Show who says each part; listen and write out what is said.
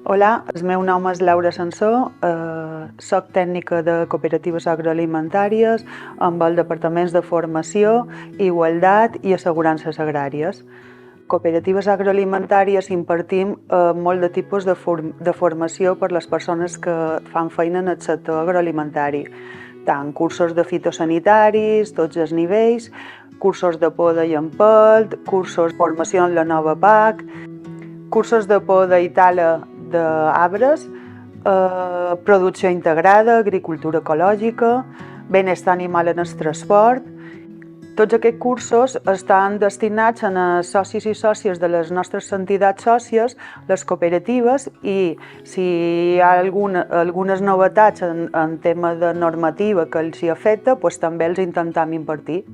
Speaker 1: Hola, el meu nom és Laura Sansó, soc tècnica de cooperatives agroalimentàries amb el Departaments de Formació, Igualtat i Assegurances Agràries. Cooperatives agroalimentàries impartim molt de tipus de formació per les persones que fan feina en el sector agroalimentari, tant cursos de fitosanitaris, tots els nivells, cursos de poda i empelt, cursos de formació en la nova PAC, cursos de poda i tala d'arbres, producció integrada, agricultura ecològica, benestar animal en el transport. Tots aquests cursos estan destinats a socis i sòcies de les nostres entitats sòcies, les cooperatives, i si hi ha algunes novetats en tema de normativa que els hi afecta, doncs també els intentem impartir.